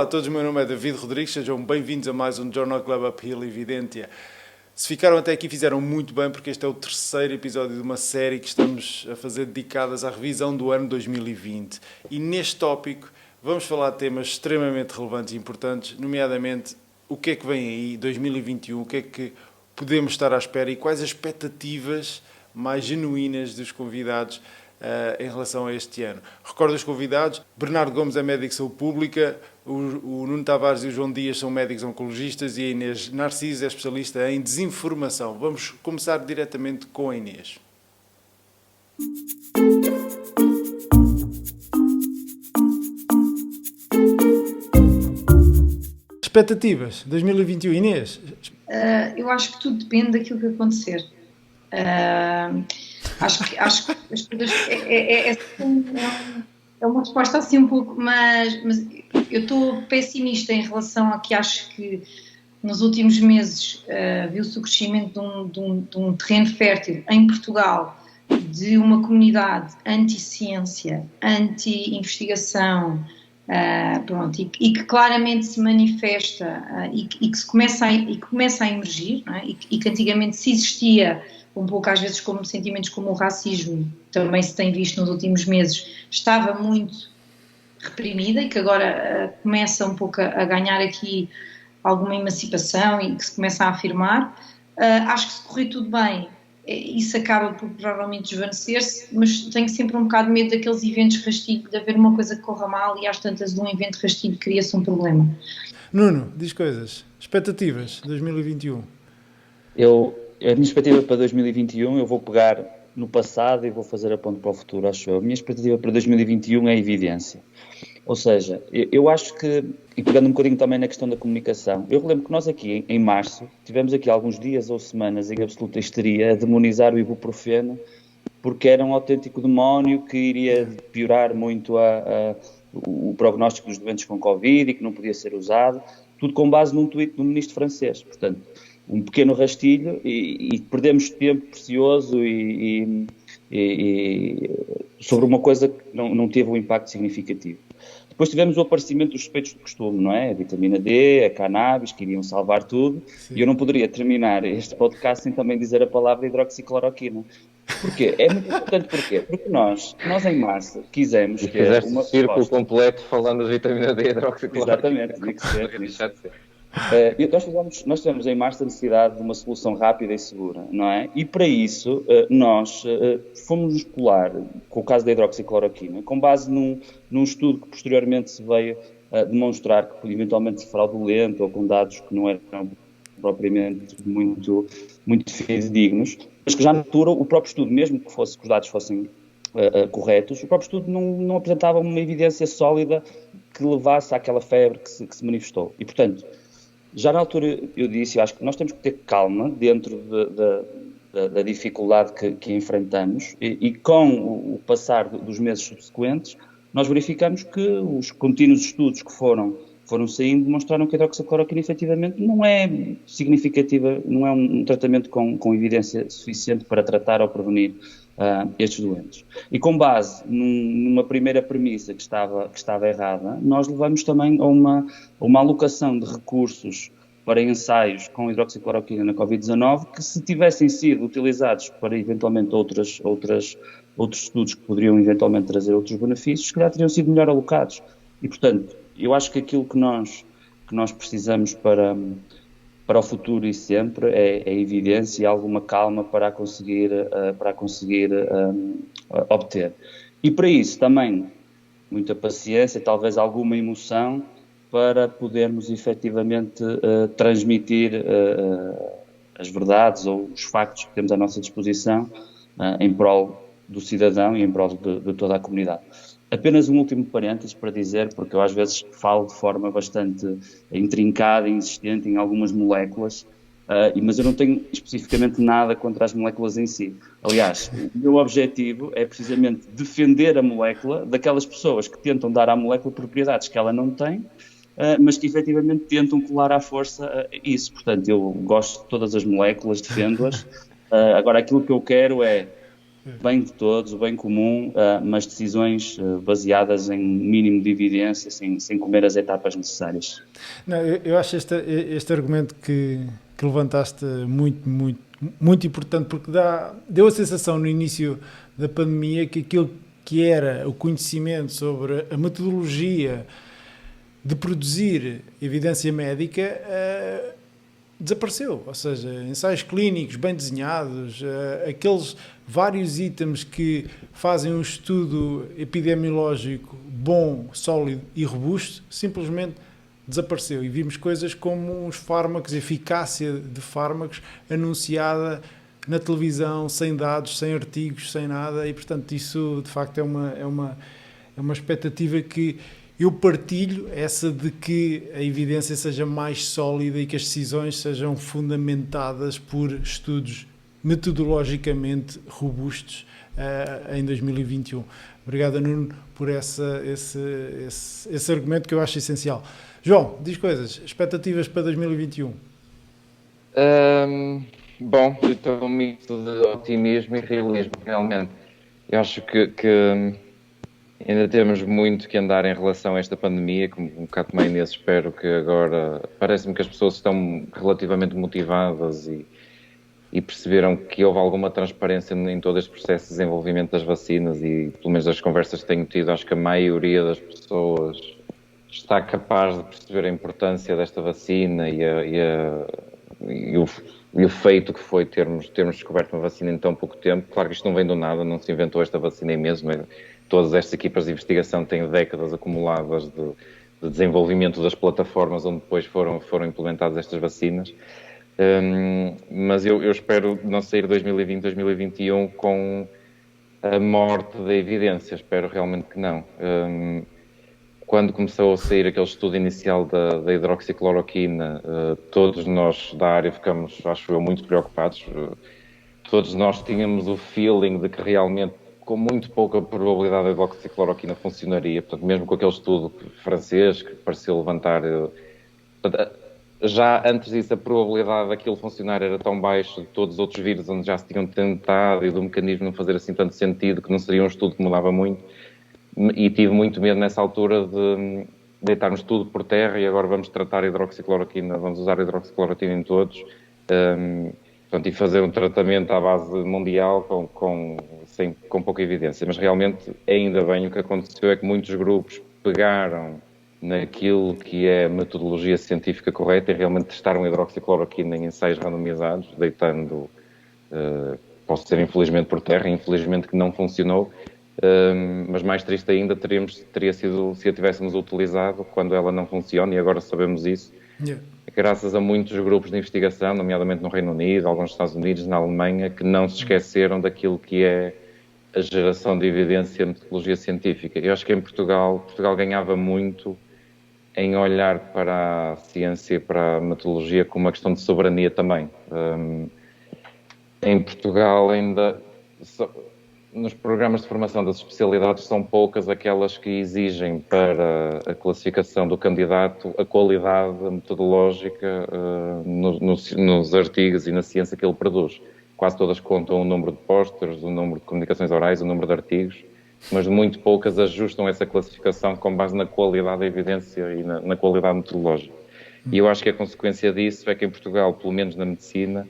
a todos, o meu nome é David Rodrigues, sejam bem-vindos a mais um Journal Club Uphill Evidência. Se ficaram até aqui fizeram muito bem, porque este é o terceiro episódio de uma série que estamos a fazer dedicadas à revisão do ano 2020. E neste tópico vamos falar de temas extremamente relevantes e importantes, nomeadamente o que é que vem aí, 2021, o que é que podemos estar à espera e quais as expectativas mais genuínas dos convidados em relação a este ano. Recordo os convidados: Bernardo Gomes é médico de saúde pública, o Nuno Tavares e o João Dias são médicos oncologistas e a Inês Narciso é especialista em desinformação. Vamos começar diretamente com a Inês. Expectativas 2021, Inês? Eu acho que tudo depende daquilo que acontecer. Acho que as coisas é uma resposta assim um pouco, mas eu estou pessimista em relação a que acho que nos últimos meses viu-se o crescimento de um terreno fértil em Portugal, de uma comunidade anti-ciência, anti-investigação, e que claramente se manifesta e que começa a emergir, não é? e que antigamente se existia um pouco às vezes como sentimentos como o racismo, também se tem visto nos últimos meses, estava muito reprimida e que agora começa um pouco a ganhar aqui alguma emancipação e que se começa a afirmar. Acho que se correr tudo bem, isso acaba por provavelmente desvanecer-se, mas tenho sempre um bocado de medo daqueles eventos rastilho, de haver uma coisa que corra mal e às tantas de um evento rastilho cria-se um problema. Nuno, diz coisas. Expectativas 2021. A minha expectativa para 2021, eu vou pegar no passado e vou fazer a ponte para o futuro, acho eu. A minha expectativa para 2021 é evidência. Ou seja, eu acho que, e pegando um bocadinho também na questão da comunicação, eu relembro que nós aqui, em março, tivemos aqui alguns dias ou semanas em absoluta histeria a demonizar o ibuprofeno, porque era um autêntico demónio que iria piorar muito o prognóstico dos doentes com Covid e que não podia ser usado, tudo com base num tweet do ministro francês. Portanto, um pequeno rastilho e perdemos tempo precioso e sobre uma coisa que não teve um impacto significativo. Depois tivemos o aparecimento dos suspeitos de costume, não é? A vitamina D, a cannabis, que iriam salvar tudo. Sim. E eu não poderia terminar este podcast sem também dizer a palavra hidroxicloroquina. Porquê? É muito importante porquê? Porque nós em março quisemos e que fizeste uma círculo completo falando de vitamina D e hidroxicloroquina. Exatamente, tinha que ser. Nós tivemos em março a necessidade de uma solução rápida e segura, não é? E para isso nós fomos explorar, com o caso da hidroxicloroquina, com base num estudo que posteriormente se veio demonstrar que podia eventualmente ser fraudulento ou com dados que não eram propriamente muito fidedignos, mas que já na altura o próprio estudo, mesmo que os dados fossem corretos, o próprio estudo não apresentava uma evidência sólida que levasse àquela febre que se manifestou. E, portanto, já na altura eu disse, eu acho que nós temos que ter calma dentro da dificuldade que enfrentamos e com o passar dos meses subsequentes, nós verificamos que os contínuos estudos que foram saindo demonstraram que a hidroxicloroquina efetivamente não é significativa, não é um tratamento com evidência suficiente para tratar ou prevenir estes doentes. E com base numa primeira premissa que estava errada, nós levamos também a uma alocação de recursos para ensaios com hidroxicloroquina na Covid-19 que, se tivessem sido utilizados para eventualmente outros estudos que poderiam eventualmente trazer outros benefícios, se calhar teriam sido melhor alocados. E, portanto, eu acho que aquilo que nós precisamos para o futuro e sempre é evidência e alguma calma para conseguir obter. E para isso também muita paciência, talvez alguma emoção para podermos efetivamente transmitir as verdades ou os factos que temos à nossa disposição em prol do cidadão e em prol de toda a comunidade. Apenas um último parênteses para dizer, porque eu às vezes falo de forma bastante intrincada e insistente em algumas moléculas, mas eu não tenho especificamente nada contra as moléculas em si. Aliás, o meu objetivo é precisamente defender a molécula daquelas pessoas que tentam dar à molécula propriedades que ela não tem, mas que efetivamente tentam colar à força isso. Portanto, eu gosto de todas as moléculas, defendo-as. Agora, aquilo que eu quero é bem de todos, o bem comum, mas decisões baseadas em mínimo de evidência, sem comer as etapas necessárias. Não, eu acho este argumento que levantaste muito importante, porque deu a sensação no início da pandemia que aquilo que era o conhecimento sobre a metodologia de produzir evidência médica desapareceu, ou seja, ensaios clínicos bem desenhados, aqueles vários itens que fazem um estudo epidemiológico bom, sólido e robusto, simplesmente desapareceu, e vimos coisas como os fármacos, a eficácia de fármacos anunciada na televisão, sem dados, sem artigos, sem nada, e portanto isso de facto é uma expectativa que eu partilho, essa de que a evidência seja mais sólida e que as decisões sejam fundamentadas por estudos metodologicamente robustos em 2021. Obrigado, Nuno, por esse argumento que eu acho essencial. João, diz coisas, expectativas para 2021? Bom, eu estou um mito de otimismo e realismo, realmente. Eu acho que ainda temos muito que andar em relação a esta pandemia, como um bocado também nesse, espero que agora, parece-me que as pessoas estão relativamente motivadas e perceberam que houve alguma transparência em todo este processo de desenvolvimento das vacinas e, pelo menos das conversas que tenho tido, acho que a maioria das pessoas está capaz de perceber a importância desta vacina e o feito que foi termos descoberto uma vacina em tão pouco tempo. Claro que isto não vem do nada, não se inventou esta vacina em meses, não é? Todas estas equipas de investigação têm décadas acumuladas de desenvolvimento das plataformas onde depois foram implementadas estas vacinas. Mas eu espero não sair 2020, 2021 com a morte da evidência. Espero realmente que não. Quando começou a sair aquele estudo inicial da hidroxicloroquina, todos nós da área ficamos, acho eu, muito preocupados. Todos nós tínhamos o feeling de que realmente, com muito pouca probabilidade, a hidroxicloroquina funcionaria. Portanto, mesmo com aquele estudo francês que pareceu levantar... já antes disso, a probabilidade daquilo funcionar era tão baixa de todos os outros vírus onde já se tinham tentado e do mecanismo não fazer assim tanto sentido, que não seria um estudo que mudava muito. E tive muito medo nessa altura de deitarmos tudo por terra e agora vamos tratar a hidroxicloroquina, vamos usar a hidroxicloroquina em todos, portanto, e fazer um tratamento à base mundial com pouca evidência. Mas realmente, ainda bem, o que aconteceu é que muitos grupos pegaram naquilo que é a metodologia científica correta e realmente testaram a hidroxicloroquina em ensaios randomizados, deitando, posso dizer infelizmente por terra, infelizmente que não funcionou. Mas mais triste ainda teria sido se a tivéssemos utilizado quando ela não funciona, e agora sabemos isso. Graças a muitos grupos de investigação, nomeadamente no Reino Unido, alguns nos Estados Unidos, na Alemanha, que não se esqueceram daquilo que é a geração de evidência e metodologia científica. Eu acho que em Portugal ganhava muito em olhar para a ciência e para a metodologia como uma questão de soberania também. Em Portugal ainda... Nos programas de formação das especialidades são poucas aquelas que exigem para a classificação do candidato a qualidade metodológica nos artigos e na ciência que ele produz. Quase todas contam o número de pósteres, o número de comunicações orais, o número de artigos, mas muito poucas ajustam essa classificação com base na qualidade da evidência e na qualidade metodológica. E eu acho que a consequência disso é que em Portugal, pelo menos na medicina,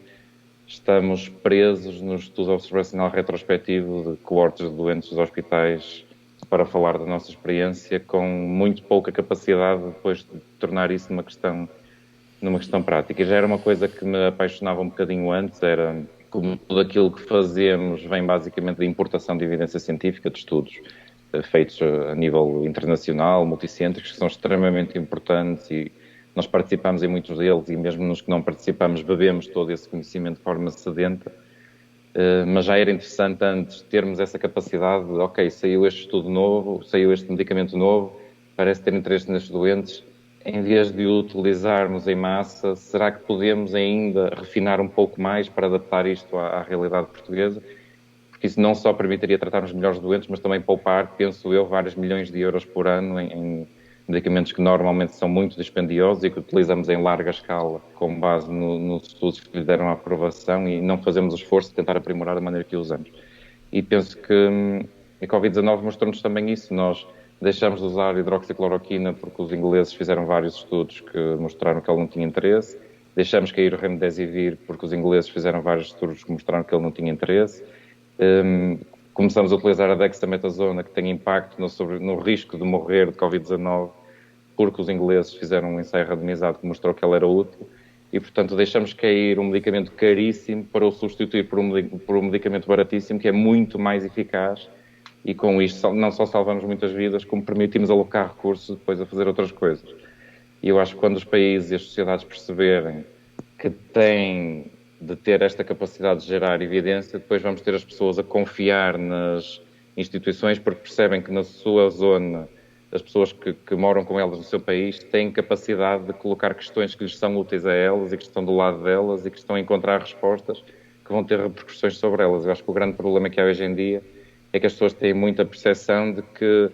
estamos presos no estudo observacional retrospectivo de coortes de doentes dos hospitais para falar da nossa experiência, com muito pouca capacidade depois de tornar isso numa questão prática. E já era uma coisa que me apaixonava um bocadinho antes, era como tudo aquilo que fazemos vem basicamente da importação de evidência científica, de estudos feitos a nível internacional, multicêntricos, que são extremamente importantes e nós participamos em muitos deles e mesmo nos que não participamos bebemos todo esse conhecimento de forma sedenta, mas já era interessante antes termos essa capacidade de, ok, saiu este estudo novo, saiu este medicamento novo, parece ter interesse nestes doentes, em vez de o utilizarmos em massa, será que podemos ainda refinar um pouco mais para adaptar isto à realidade portuguesa? Porque isso não só permitiria tratarmos melhores doentes, mas também poupar, penso eu, vários milhões de euros por ano em medicamentos que normalmente são muito dispendiosos e que utilizamos em larga escala com base nos estudos que lhe deram a aprovação e não fazemos o esforço de tentar aprimorar a maneira que usamos. E penso que a Covid-19 mostrou-nos também isso. Nós deixamos de usar hidroxicloroquina porque os ingleses fizeram vários estudos que mostraram que ele não tinha interesse. Deixamos cair o remdesivir porque os ingleses fizeram vários estudos que mostraram que ele não tinha interesse. Começamos a utilizar a dexametasona, que tem impacto no risco de morrer de Covid-19, porque os ingleses fizeram um ensaio randomizado que mostrou que ela era útil. E, portanto, deixamos cair um medicamento caríssimo para o substituir por um medicamento baratíssimo, que é muito mais eficaz. E com isto não só salvamos muitas vidas, como permitimos alocar recursos depois a fazer outras coisas. E eu acho que quando os países e as sociedades perceberem que têm de ter esta capacidade de gerar evidência, depois vamos ter as pessoas a confiar nas instituições, porque percebem que na sua zona, as pessoas que moram com elas no seu país têm capacidade de colocar questões que lhes são úteis a elas e que estão do lado delas e que estão a encontrar respostas que vão ter repercussões sobre elas. Eu acho que o grande problema que há hoje em dia é que as pessoas têm muita percepção de que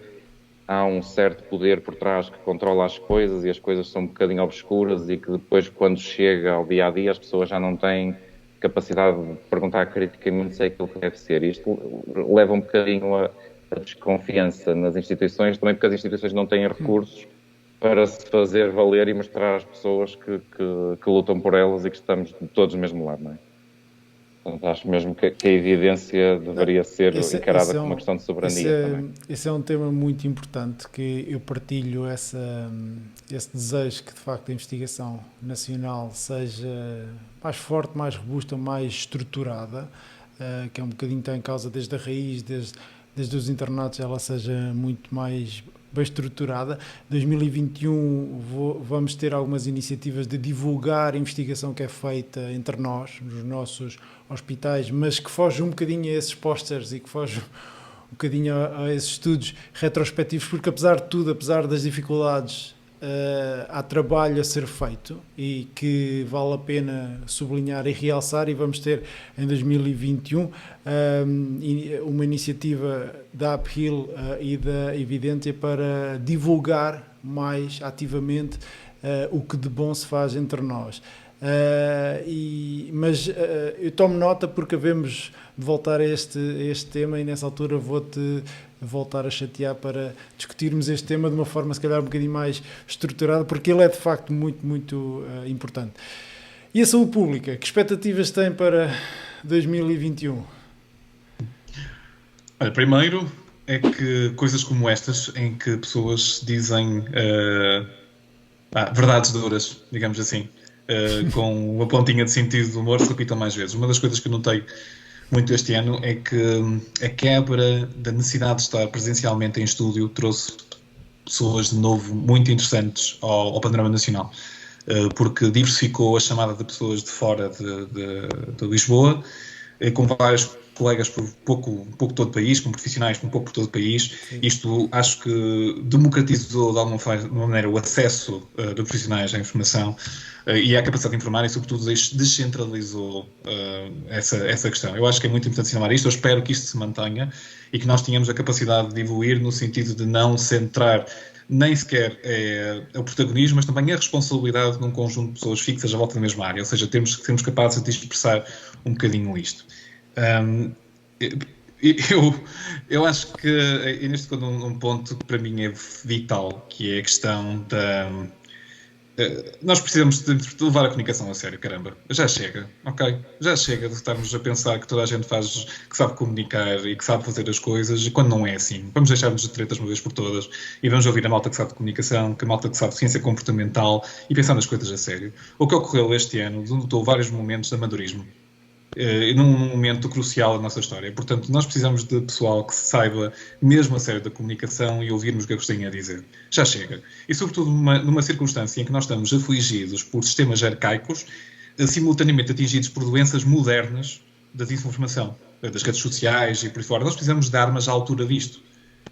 há um certo poder por trás que controla as coisas e as coisas são um bocadinho obscuras e que depois, quando chega ao dia-a-dia, as pessoas já não têm capacidade de perguntar criticamente se é aquilo que deve ser. Isto leva um bocadinho a desconfiança nas instituições, também porque as instituições não têm recursos para se fazer valer e mostrar às pessoas que lutam por elas e que estamos todos do mesmo lado, não é? Portanto, acho mesmo que a evidência deveria ser encarada como uma questão de soberania também. Esse é um tema muito importante, que eu partilho esse desejo que, de facto, a investigação nacional seja mais forte, mais robusta, mais estruturada, que é um bocadinho está em causa desde a raiz, desde os internatos, ela seja muito mais bem estruturada. 2021 vamos ter algumas iniciativas de divulgar a investigação que é feita entre nós, nos nossos hospitais, mas que foge um bocadinho a esses pósteres e que foge um bocadinho a esses estudos retrospectivos, porque apesar de tudo, apesar das dificuldades, há trabalho a ser feito e que vale a pena sublinhar e realçar, e vamos ter em 2021 uma iniciativa da Uphill e da Evidência para divulgar mais ativamente o que de bom se faz entre nós. Mas eu tomo nota porque havemos de voltar a este tema, e nessa altura vou-te voltar a chatear para discutirmos este tema de uma forma se calhar um bocadinho mais estruturada, porque ele é de facto muito, muito importante. E a saúde pública, que expectativas tem para 2021? Olha, primeiro é que coisas como estas, em que pessoas dizem verdades duras, digamos assim, com uma pontinha de sentido de humor, se repitam mais vezes. Uma das coisas que eu notei muito este ano é que a quebra da necessidade de estar presencialmente em estúdio trouxe pessoas de novo muito interessantes ao panorama nacional, porque diversificou a chamada de pessoas de fora de Lisboa, com vários colegas por um pouco todo o país, com profissionais por um pouco por todo o país. Sim. Isto acho que democratizou de alguma maneira o acesso de profissionais à informação e à capacidade de informar, e sobretudo descentralizou essa questão. Eu acho que é muito importante assinalar isto. Eu espero que isto se mantenha e que nós tenhamos a capacidade de evoluir no sentido de não centrar nem sequer o protagonismo, mas também a responsabilidade num conjunto de pessoas fixas à volta da mesma área, ou seja, temos que sermos capazes de expressar um bocadinho isto. Eu acho que neste tocou num ponto que para mim é vital, que é a questão da... nós precisamos de levar a comunicação a sério, caramba. Já chega, ok? Já chega de estarmos a pensar que toda a gente que sabe comunicar e que sabe fazer as coisas, e quando não é assim. Vamos deixar-nos de tretas uma vez por todas e vamos ouvir a malta que sabe de comunicação, a malta que sabe de ciência comportamental, e pensar nas coisas a sério. O que ocorreu este ano denotou vários momentos de amadorismo, num momento crucial da nossa história. Portanto, nós precisamos de pessoal que saiba mesmo a sério da comunicação e ouvirmos o que eles têm a dizer. Já chega. E sobretudo numa circunstância em que nós estamos afligidos por sistemas arcaicos, simultaneamente atingidos por doenças modernas da desinformação, das redes sociais e por aí fora. Nós precisamos de armas à altura disto.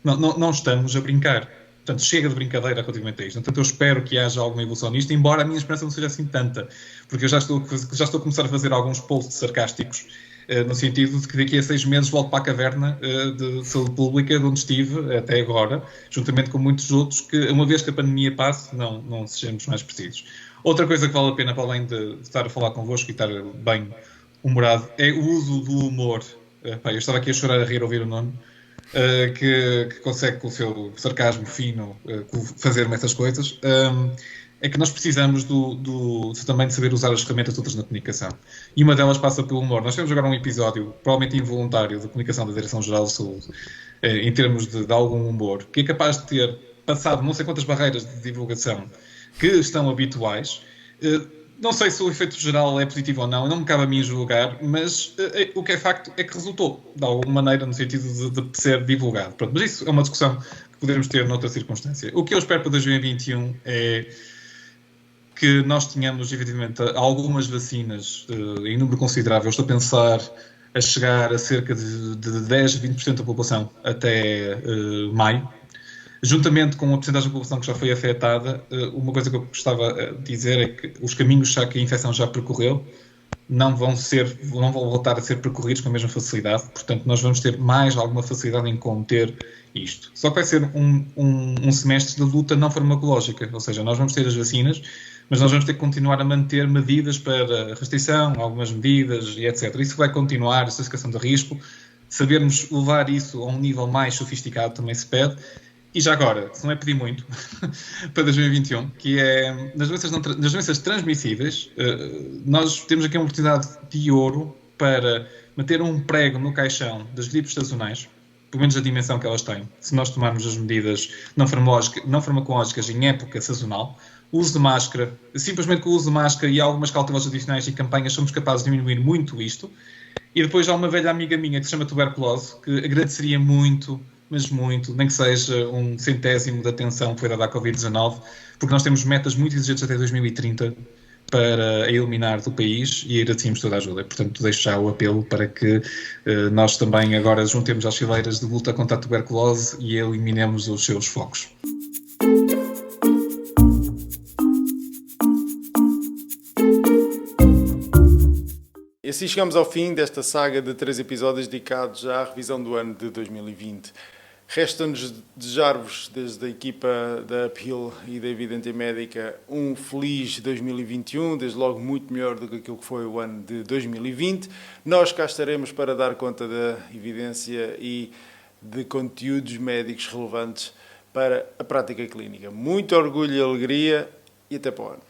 Não estamos a brincar. Portanto, chega de brincadeira relativamente a isto. Portanto, eu espero que haja alguma evolução nisto, embora a minha esperança não seja assim tanta, porque eu já estou a começar a fazer alguns posts sarcásticos, no sentido de que daqui a 6 meses volto para a caverna de saúde pública, de onde estive até agora, juntamente com muitos outros, que uma vez que a pandemia passe, não sejamos mais precisos. Outra coisa que vale a pena, para além de estar a falar convosco e estar bem humorado, é o uso do humor Pá, eu estava aqui a chorar a rir a ouvir o Nuno, que consegue com o seu sarcasmo fino fazer-me essas coisas. É que nós precisamos também de saber usar as ferramentas todas na comunicação. E uma delas passa pelo humor. Nós temos agora um episódio, provavelmente involuntário, da comunicação da Direção-Geral de Saúde, em termos de algum humor, que é capaz de ter passado não sei quantas barreiras de divulgação que estão habituais. Não sei se o efeito geral é positivo ou não, não me cabe a mim julgar, mas o que é facto é que resultou, de alguma maneira, no sentido de ser divulgado. Pronto, mas isso é uma discussão que podemos ter noutra circunstância. O que eu espero para 2021 é que nós tenhamos, evidentemente, algumas vacinas em número considerável. Estou a pensar a chegar a cerca de 10, 20% da população até maio. Juntamente com a porcentagem da população que já foi afetada, uma coisa que eu gostava de dizer é que os caminhos que a infecção já percorreu não vão voltar a ser percorridos com a mesma facilidade. Portanto, nós vamos ter mais alguma facilidade em conter isto. Só que vai ser um semestre de luta não farmacológica, ou seja, nós vamos ter as vacinas, mas nós vamos ter que continuar a manter medidas para restrição, algumas medidas e etc. Isso vai continuar, essa questão de risco. Sabermos levar isso a um nível mais sofisticado também se pede. E já agora, se não é pedir muito, para 2021, que é nas doenças transmissíveis, nós temos aqui uma oportunidade de ouro para meter um prego no caixão das gripes sazonais, pelo menos a dimensão que elas têm, se nós tomarmos as medidas não farmacológicas em época sazonal. O uso de máscara, simplesmente com o uso de máscara e algumas cautelas adicionais e campanhas, somos capazes de diminuir muito isto. E depois há uma velha amiga minha que se chama tuberculose, que agradeceria muito, mas muito, nem que seja 1/100º da atenção que foi dada à Covid-19, porque nós temos metas muito exigentes até 2030 para eliminar do país e agradecemos toda a ajuda. Portanto, deixo já o apelo para que nós também agora juntemos às fileiras de luta contra a tuberculose e eliminemos os seus focos. E assim chegamos ao fim desta saga de 3 episódios dedicados à revisão do ano de 2020. Resta-nos desejar-vos, desde a equipa da Uphill e da Evidência Médica, um feliz 2021, desde logo muito melhor do que aquilo que foi o ano de 2020. Nós cá estaremos para dar conta da evidência e de conteúdos médicos relevantes para a prática clínica. Muito orgulho e alegria e até para o ano.